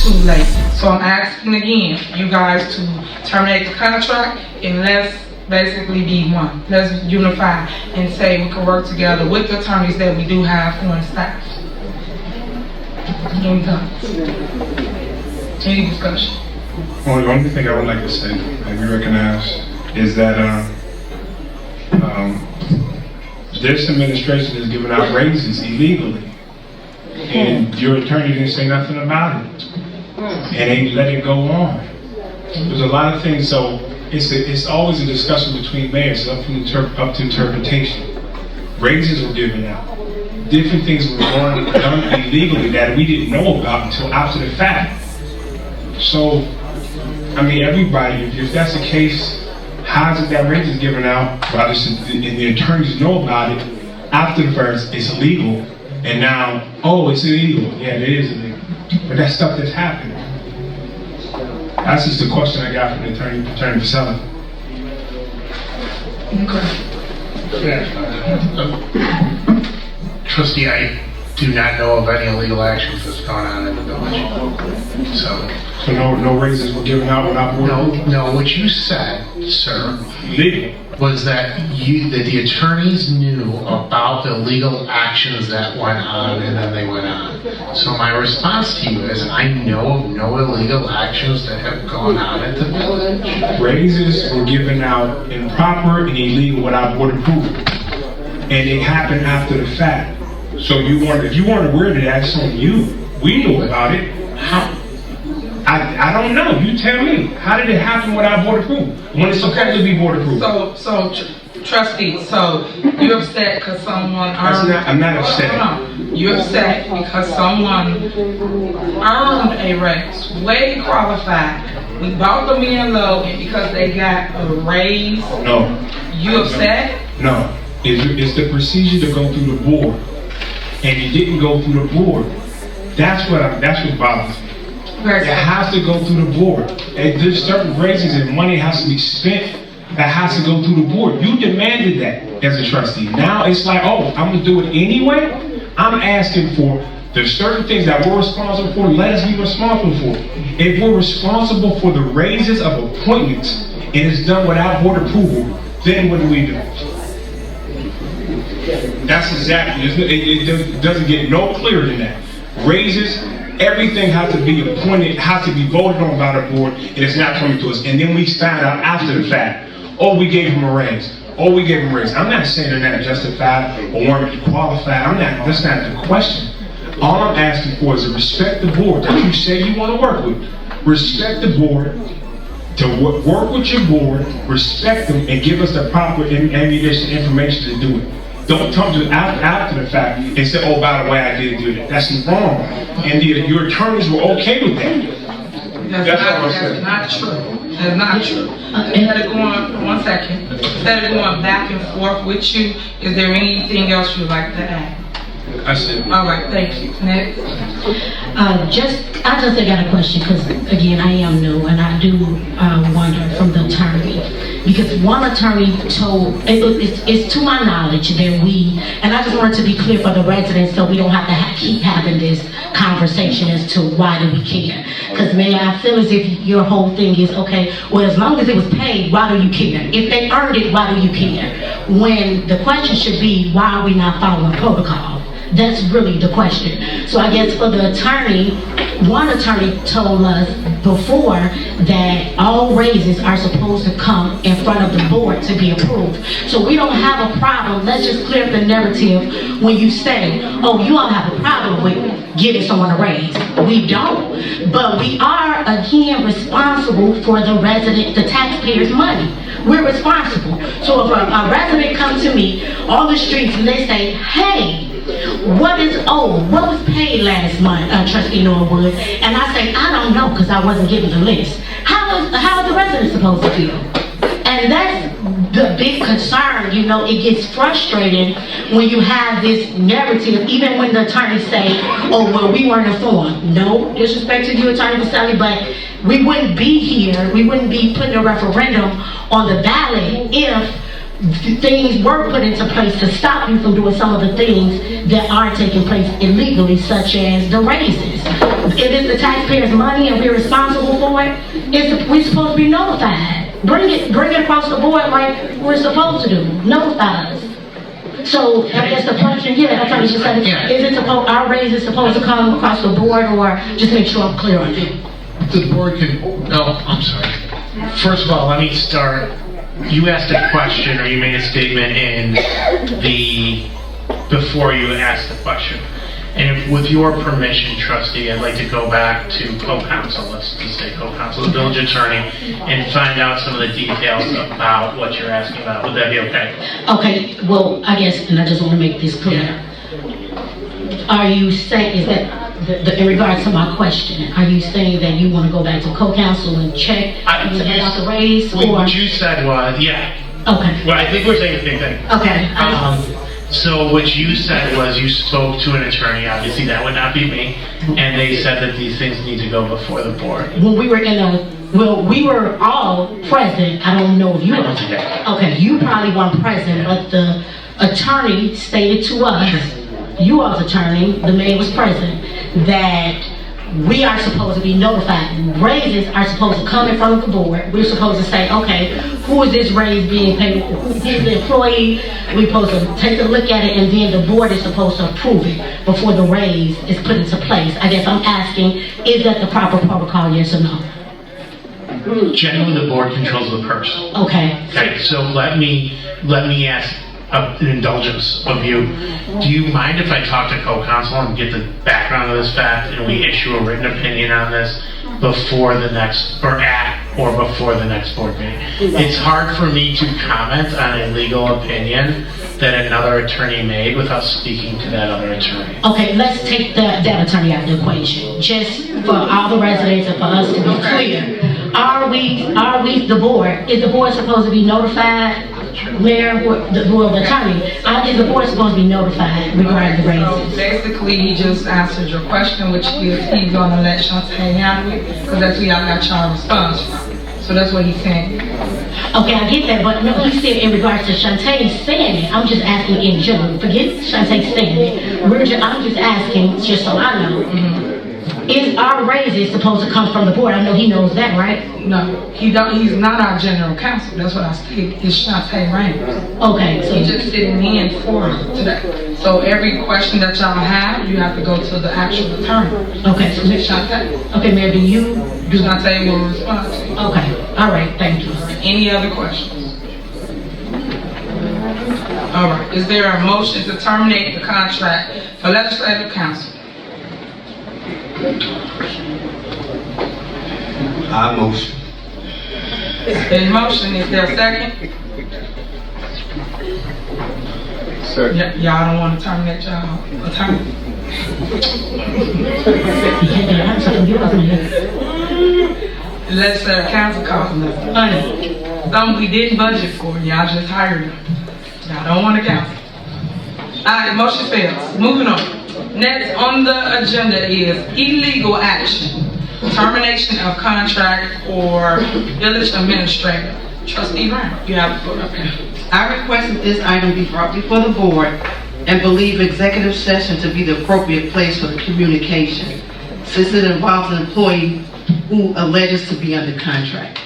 too late. So I'm asking again, you guys to terminate the contract and let's basically be one. Let's unify and say we can work together with the attorneys that we do have on staff. Any thoughts? Any discussion? Well, the only thing I would like to say, and we recognize, is that this administration is giving out raises illegally, and your attorney didn't say nothing about it, and they let it go on. There's a lot of things, so it's always a discussion between mayors, up to interpretation. Raises were given out. Different things were done illegally that we didn't know about until after the fact. So, I mean, everybody, if that's the case, how is it that raise is given out, and the attorneys know about it after the first, it's illegal, and now, oh, it's illegal. Yeah, it is illegal. But that's stuff that's happening. That's just the question I got from the attorney Vasella. Trustee, I do not know of any illegal actions that's gone on in the village. So no raises were given out without board? No, what you said, sir, Legal. was that the attorneys knew about the legal actions that went on and then they went on. So my response to you is I know of no illegal actions that have gone on at the village. Raises were given out improper and illegal without board approval. And it happened after the fact. So if you weren't aware of that, that's on you. We knew about it. How? I don't know. You tell me. How did it happen without board approval? When it's supposed to be board approval. So trustee, so you're upset because someone earned... I'm not upset. No, you're upset because someone earned a raise, way qualified. We bought them in low and because they got a raise. No. You upset? No. It's the procedure to go through the board. And you didn't go through the board. That's what bothers me. It has to go through the board. And there's certain raises and money has to be spent that has to go through the board. You demanded that as a trustee. Now it's like, oh, I'm gonna do it anyway? I'm asking for, there's certain things that we're responsible for, let us be responsible for. If we're responsible for the raises of appointments and it's done without board approval, then what do we do? That's exactly, it doesn't get no clearer than that. Raises, everything has to be appointed, has to be voted on by the board, and it's not coming to us. And then we find out after the fact, oh, we gave him a raise. Oh, we gave him a raise. I'm not saying they're not justified or weren't qualified. That's not the question. All I'm asking for is to respect the board that you say you want to work with. Respect the board, to work with your board, respect them, and give us the proper ammunition information to do it. Don't come to after the fact and say, oh, by the way, I didn't do that. That's wrong. And your attorneys were okay with that. That's not true. That's not true. Instead of going, one second, instead of going back and forth with you, is there anything else you'd like to add? I said. All right, thank you. Next. I just got a question because again I am new and I do wonder from the attorney, because one attorney told it's to my knowledge that and I just wanted to be clear for the residents so we don't have to keep having this conversation as to why do we care. Because Mayor, I feel as if your whole thing is okay, well, as long as it was paid, why do you care? If they earned it, why do you care? When the question should be, why are we not following protocol? That's really the question. So I guess for the attorney, one attorney told us before that all raises are supposed to come in front of the board to be approved. So we don't have a problem. Let's just clear up the narrative when you say, oh, you all have a problem with giving someone a raise. We don't. But we are, again, responsible for the taxpayers' money. We're responsible. So if a resident comes to me on the streets and they say, hey, what was paid last month, Trustee Norwood? And I say, I don't know because I wasn't given the list. How are the residents supposed to feel? And that's the big concern, it gets frustrating when you have this narrative, even when the attorneys say, oh, well, we weren't informed. No disrespect to you, Attorney Vasselli, but we wouldn't be here, we wouldn't be putting a referendum on the ballot if things were put into place to stop you from doing some of the things that are taking place illegally, such as the raises. If it's the taxpayers' money and we're responsible for it, we're supposed to be notified. Bring it across the board like we're supposed to do. Notify us. So I guess the question, that's what I just said. Is it supposed, our raise is supposed to come across the board, or just make sure I'm clear on it? The board can, I'm sorry. First of all, let me start. You asked a question, or you made a statement before you asked the question. And if, with your permission, trustee, I'd like to go back to co-counsel, let's just say co-counsel, the village attorney, and find out some of the details about what you're asking about. Would that be okay? Okay, well, I guess, and I just want to make this clear. Are you saying, is that, in regards to my question, are you saying that you want to go back to co-counsel and check about the raise? What you said was, Okay. Well, I think we're saying the same thing. Okay. So what you said was you spoke to an attorney, obviously that would not be me, and they said that these things need to go before the board. When we were we were all present. I don't know if you were. Okay, you probably weren't present, but the attorney stated to us, you all's attorney, the mayor was present, that we are supposed to be notified. Raises are supposed to come in front of the board. We're supposed to say, okay, who is this raise being paid? Who's the employee? We're supposed to take a look at it, and then the board is supposed to approve it before the raise is put into place. I guess I'm asking, is that the proper protocol, yes or no? Generally, the board controls the purse. Okay. Okay, so let me ask an indulgence of you. Do you mind if I talk to co-counsel and get the background of this fact, and we issue a written opinion on this before the next, or before the next board meeting? It's hard for me to comment on a legal opinion that another attorney made without speaking to that other attorney. Okay, let's take that attorney out of the equation. Just for all the residents and for us to be clear, are we the board? Is the board supposed to be notified? Mayor, the attorney, is the board supposed to be notified regarding the raises? So basically, he just answered your question, which is he's going to let Shantae handle it, because that's where y'all got y'all response from. So that's what he's saying. Okay, I get that, but no, he said in regards to Shantae saying it. I'm just asking in general. Forget Shantae saying it. I'm just asking, just so I know. Is our raises supposed to come from the board? I know he knows that, right? No, he don't. He's not our general counsel. That's what I stated. It's Shantae Raines. Okay, so He's just sitting in for him today. So every question that y'all have, you have to go to the actual attorney. Okay, so Ms. Shantae. Okay, Mayor, do you? Shantae will respond to you. Okay, all right, thank you. Any other questions? All right. Is there a motion to terminate the contract for legislative counsel? I motion. In motion, is there a second? Second. Y'all don't want to terminate y'all attorney? Legislative counsel costing us money. Something we didn't budget for. Y'all just hired them. Y'all don't want to counsel. Alright, motion fails. Moving on. Next on the agenda is illegal action. Termination of contract or village administrator. Trustee Brown, you have the floor up here. I request that this item be brought before the board and believe executive session to be the appropriate place for the communication, since it involves an employee who alleges to be under contract.